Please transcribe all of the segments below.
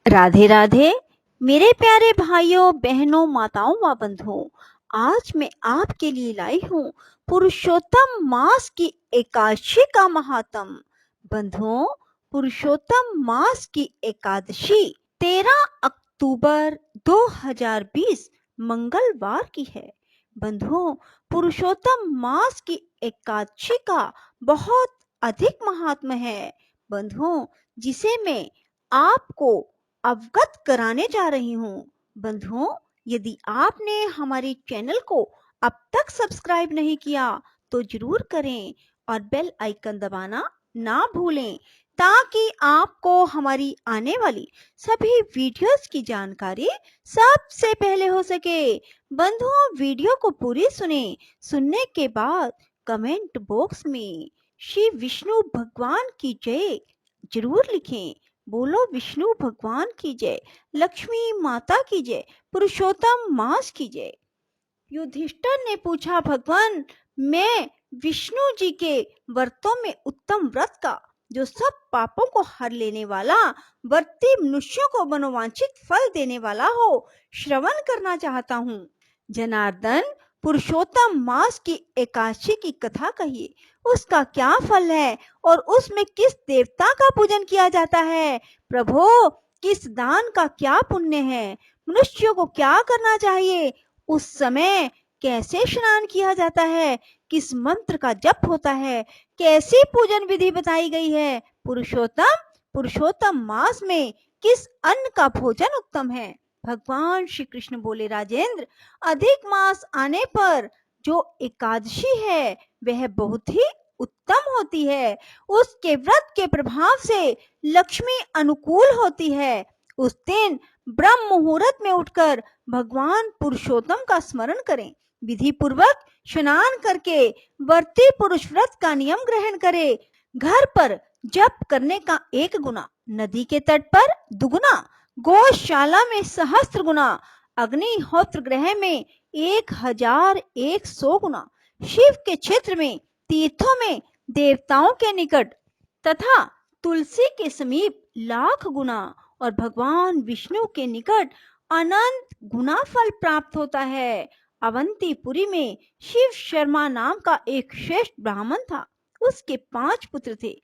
राधे राधे मेरे प्यारे भाइयों बहनों माताओं व बंधुओं। आज मैं आपके लिए लाई हूँ पुरुषोत्तम मास की एकादशी का महात्म। बंधुओं, पुरुषोत्तम मास की एकादशी 13 अक्टूबर 2020 मंगलवार की है। बंधुओं, पुरुषोत्तम मास की एकादशी का बहुत अधिक महात्म है बंधुओं, जिसे मैं आपको अवगत कराने जा रही हूँ। बंधुओं, यदि आपने हमारे चैनल को अब तक सब्सक्राइब नहीं किया तो जरूर करें और बेल आइकन दबाना ना भूलें, ताकि आपको हमारी आने वाली सभी वीडियोस की जानकारी सबसे पहले हो सके। बंधुओं, वीडियो को पूरी सुनने के बाद कमेंट बॉक्स में श्री विष्णु भगवान की जय जरूर लिखें। बोलो विष्णु भगवान की जय, लक्ष्मी माता की जय, पुरुषोत्तम मास की जय। युधिष्ठिर ने पूछा, भगवान, मैं विष्णु जी के व्रतों में उत्तम व्रत का, जो सब पापों को हर लेने वाला, व्रती मनुष्यों को मनोवांछित फल देने वाला हो, श्रवण करना चाहता हूँ। जनार्दन, पुरुषोत्तम मास की एकादशी की कथा कहिए। उसका क्या फल है और उसमें किस देवता का पूजन किया जाता है? प्रभु, किस दान का क्या पुण्य है? मनुष्यों को क्या करना चाहिए? उस समय कैसे स्नान किया जाता है? किस मंत्र का जप होता है? कैसी पूजन विधि बताई गई है? पुरुषोत्तम मास में किस अन्न का भोजन उत्तम है? भगवान श्री कृष्ण बोले, राजेंद्र, अधिक मास आने पर जो एकादशी है वह बहुत ही उत्तम होती है। उसके व्रत के प्रभाव से लक्ष्मी अनुकूल होती है। उस दिन ब्रह्म मुहूर्त में उठकर भगवान पुरुषोत्तम का स्मरण करें। विधि पूर्वक स्नान करके व्रती पुरुष व्रत का नियम ग्रहण करे। घर पर जप करने का 1 गुना, नदी के तट पर दुगुना, गौशाला में सहस्त्र गुना, अग्निहोत्र ग्रह में 1100 गुना, शिव के क्षेत्र में, तीर्थों में, देवताओं के निकट तथा तुलसी के समीप लाख गुना और भगवान विष्णु के निकट अनंत गुना फल प्राप्त होता है। अवंतीपुरी में शिव शर्मा नाम का एक श्रेष्ठ ब्राह्मण था। उसके 5 पुत्र थे।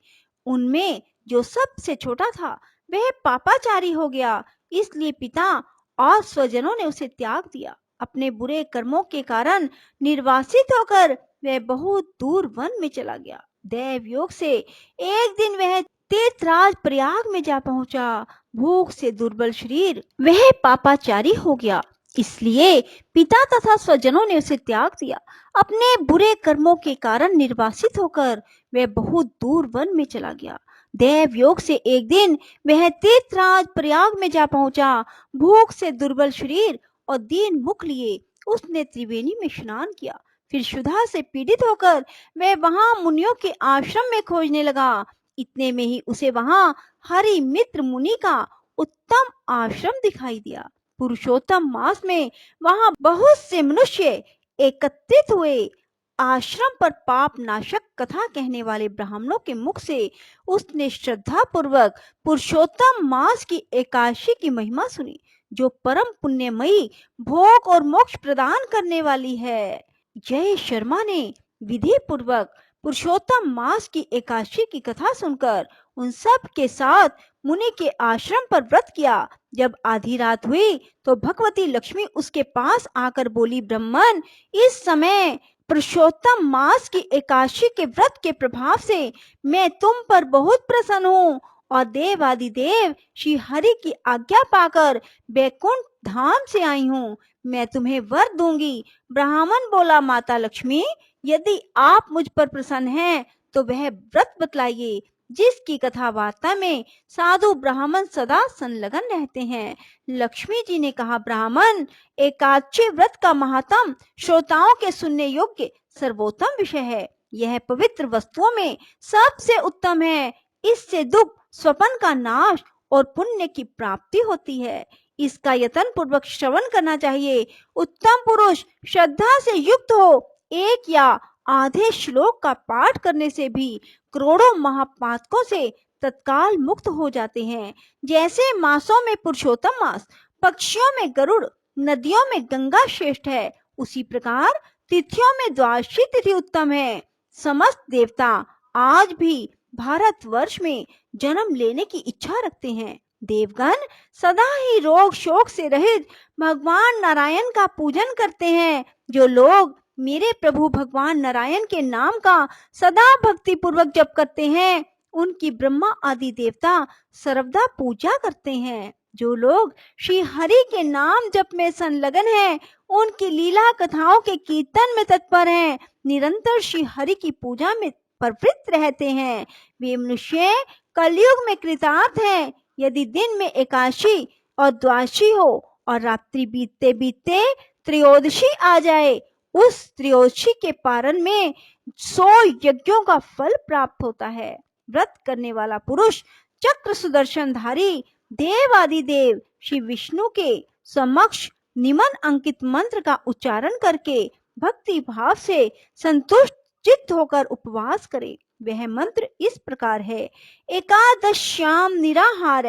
उनमें जो सबसे छोटा था वह पापाचारी हो गया, इसलिए पिता और स्वजनों ने उसे त्याग दिया। अपने बुरे कर्मों के कारण निर्वासित होकर वह बहुत दूर वन में चला गया। दैव योग से एक दिन वह तीर्थराज प्रयाग में जा पहुंचा। भूख से दुर्बल शरीर वह पापाचारी हो गया, इसलिए पिता तथा स्वजनों ने उसे त्याग दिया। अपने बुरे कर्मों के कारण निर्वासित होकर वह बहुत दूर वन में चला गया। देव योग से एक दिन वह तीर्थराज प्रयाग में जा पहुंचा। भूख से दुर्बल शरीर और दीन मुख लिए उसने त्रिवेणी में स्नान किया। फिर क्षुधा से पीड़ित होकर वह वहां मुनियों के आश्रम में खोजने लगा। इतने में ही उसे वहां हरि मित्र मुनि का उत्तम आश्रम दिखाई दिया। पुरुषोत्तम मास में वहां बहुत से मनुष्य एकत्रित हुए। आश्रम पर पाप नाशक कथा कहने वाले ब्राह्मणों के मुख से उसने श्रद्धा पूर्वक पुरुषोत्तम मास की एकादशी की महिमा सुनी, जो परम पुण्यमयी, भोग और मोक्ष प्रदान करने वाली है। जय शर्मा ने विधि पूर्वक पुरुषोत्तम मास की एकादशी की कथा सुनकर उन सब के साथ मुनि के आश्रम पर व्रत किया। जब आधी रात हुई तो भगवती लक्ष्मी उसके पास आकर बोली, ब्राह्मण, इस समय पुरुषोत्तम मास की एकादशी के व्रत के प्रभाव से मैं तुम पर बहुत प्रसन्न हूँ और देवादिदेव श्री हरि की आज्ञा पाकर बैकुंठ धाम से आई हूँ। मैं तुम्हें वर दूंगी। ब्राह्मण बोला, माता लक्ष्मी, यदि आप मुझ पर प्रसन्न हैं तो वह व्रत बतलाइए जिसकी कथा वार्ता में साधु ब्राह्मण सदा संलग्न रहते हैं। लक्ष्मी जी ने कहा, ब्राह्मण, एकादशी व्रत का महात्म श्रोताओं के सुनने योग्य सर्वोत्तम विषय है। यह पवित्र वस्तुओं में सबसे उत्तम है। इससे दुख स्वपन का नाश और पुण्य की प्राप्ति होती है। इसका यत्न पूर्वक श्रवण करना चाहिए। उत्तम पुरुष श्रद्धा से युक्त हो। एक या आधे श्लोक का पाठ करने से भी करोड़ों महापातकों से तत्काल मुक्त हो जाते हैं। जैसे मासों में पुरुषोत्तम मास, पक्षियों में गरुड़, नदियों में गंगा श्रेष्ठ है, उसी प्रकार तिथियों में द्वादशी तिथि उत्तम है। समस्त देवता आज भी भारतवर्ष में जन्म लेने की इच्छा रखते हैं। देवगण सदा ही रोग शोक से रहित भगवान नारायण का पूजन करते हैं। जो लोग मेरे प्रभु भगवान नारायण के नाम का सदा भक्ति पूर्वक जप करते हैं, उनकी ब्रह्मा आदि देवता सर्वदा पूजा करते हैं। जो लोग श्री हरि के नाम जप में संलग्न हैं, उनकी लीला कथाओं के कीर्तन में तत्पर हैं, निरंतर श्री हरि की पूजा में प्रवृत्त रहते हैं, वे मनुष्य कलयुग में कृतार्थ हैं। यदि दिन में एकादशी और द्वादशी हो और रात्रि बीतते बीतते त्रयोदशी आ जाए, उस त्रयोदशी के पारण में 100 यज्ञों का फल प्राप्त होता है। व्रत करने वाला पुरुष चक्र सुदर्शनधारी देवादिदेव श्री विष्णु के समक्ष निमन अंकित मंत्र का उच्चारण करके भक्ति भाव से संतुष्ट चित्त होकर उपवास करे। वह मंत्र इस प्रकार है: एकादश्याम निराहार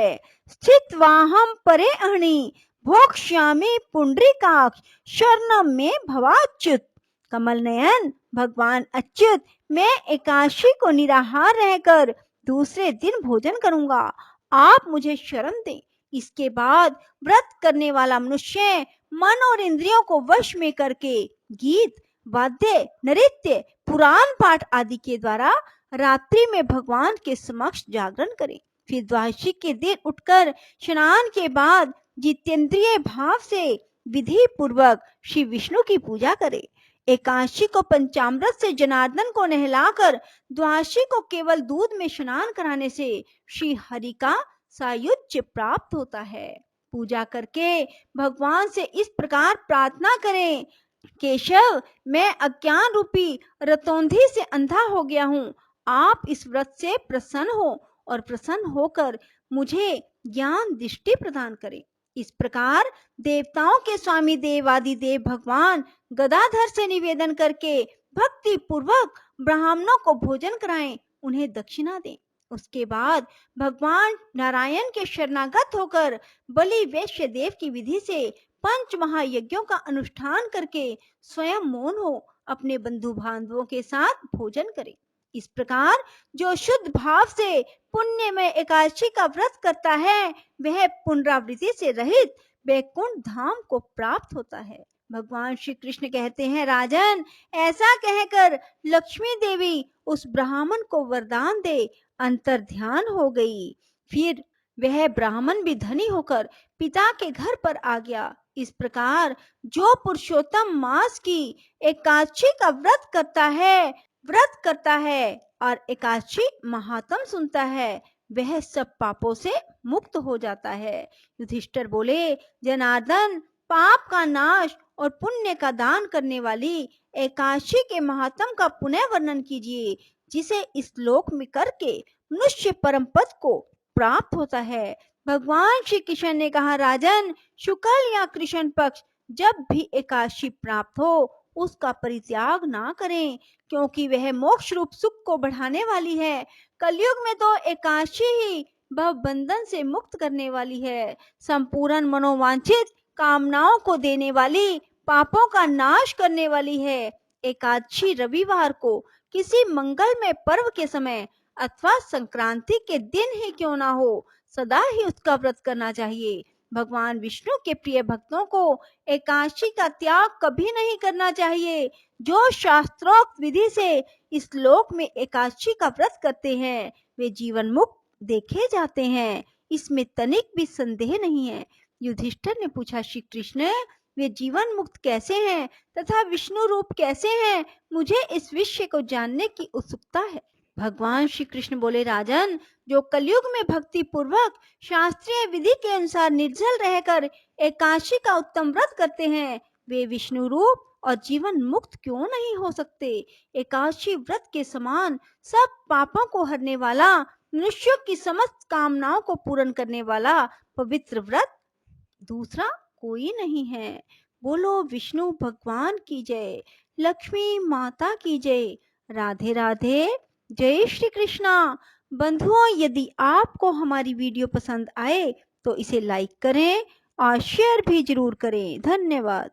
स्थित्वाहम परे अहनि भोक्ष्यामि पुंडरीकाक्ष शरणम में भवाच्युत। कमल नयन भगवान अच्युत, मैं एकादशी को निराहार रहकर दूसरे दिन भोजन करूंगा, आप मुझे शरण दें। इसके बाद व्रत करने वाला मनुष्य मन और इंद्रियों को वश में करके गीत, वाद्य, नृत्य, पुराण पाठ आदि के द्वारा रात्रि में भगवान के समक्ष जागरण करे। फिर द्वादशी के दिन उठकर स्नान के बाद जितेंद्रिय भाव से विधि पूर्वक श्री विष्णु की पूजा करे। एकादशी को पंचामृत से जनार्दन को नहलाकर द्वादशी को केवल दूध में स्नान कराने से श्री हरि का सायुज्य प्राप्त होता है। पूजा करके भगवान से इस प्रकार प्रार्थना करें: केशव, मैं अज्ञान रूपी रतौंधी से अंधा हो गया हूँ, आप इस व्रत से प्रसन्न हो और प्रसन्न होकर मुझे ज्ञान दृष्टि प्रदान करें। इस प्रकार देवताओं के स्वामी देवादिदेव भगवान गदाधर से निवेदन करके भक्ति पूर्वक ब्राह्मणों को भोजन कराएं, उन्हें दक्षिणा दें। उसके बाद भगवान नारायण के शरणागत होकर बलि वैश्य देव की विधि से 5 महायज्ञों का अनुष्ठान करके स्वयं मौन हो अपने बंधु बांधवों के साथ भोजन करें। इस प्रकार जो शुद्ध भाव से पुण्य में एकादशी का व्रत करता है, वह पुनरावृत्ति से रहित वैकुंठ धाम को प्राप्त होता है। भगवान श्री कृष्ण कहते हैं, राजन, ऐसा कहकर लक्ष्मी देवी उस ब्राह्मण को वरदान दे अंतर ध्यान हो गई। फिर वह ब्राह्मण भी धनी होकर पिता के घर पर आ गया। इस प्रकार जो पुरुषोत्तम मास की एकादशी का व्रत करता है और एकादशी महात्म सुनता है, वह सब पापों से मुक्त हो जाता है। युधिष्ठिर बोले, जनार्दन, पाप का नाश और पुण्य का दान करने वाली एकादशी के महात्म का पुनः वर्णन कीजिए, जिसे इस लोक में करके मनुष्य परम पद को प्राप्त होता है। भगवान श्री कृष्ण ने कहा, राजन, शुक्ल या कृष्ण पक्ष जब भी एकादशी प्राप्त हो, उसका परित्याग ना करें, क्योंकि वह मोक्ष रूप सुख को बढ़ाने वाली है। कलयुग में तो एकादशी ही भव बंधन से मुक्त करने वाली है, संपूर्ण मनोवांछित कामनाओं को देने वाली, पापों का नाश करने वाली है। एकादशी रविवार को किसी मंगलमय पर्व के समय अथवा संक्रांति के दिन ही क्यों ना हो, सदा ही उसका व्रत करना चाहिए। भगवान विष्णु के प्रिय भक्तों को एकादशी का त्याग कभी नहीं करना चाहिए। जो शास्त्रोक्त विधि से इस लोक में एकादशी का व्रत करते हैं, वे जीवन मुक्त देखे जाते हैं, इसमें तनिक भी संदेह नहीं है। युधिष्ठिर ने पूछा, श्री कृष्ण, वे जीवन मुक्त कैसे हैं तथा विष्णु रूप कैसे हैं? मुझे इस विषय को जानने की उत्सुकता है। भगवान श्री कृष्ण बोले, राजन, जो कलयुग में भक्ति पूर्वक शास्त्रीय विधि के अनुसार निर्जल रहकर एकादशी का उत्तम व्रत करते हैं, वे विष्णु रूप और जीवन मुक्त क्यों नहीं हो सकते? एकादशी व्रत के समान सब पापों को हरने वाला, मनुष्यों की समस्त कामनाओं को पूर्ण करने वाला पवित्र व्रत दूसरा कोई नहीं है। बोलो विष्णु भगवान की जय, लक्ष्मी माता की जय। राधे राधे। जय श्री कृष्णा। बंधुओं, यदि आपको हमारी वीडियो पसंद आए तो इसे लाइक करें और शेयर भी जरूर करें। धन्यवाद।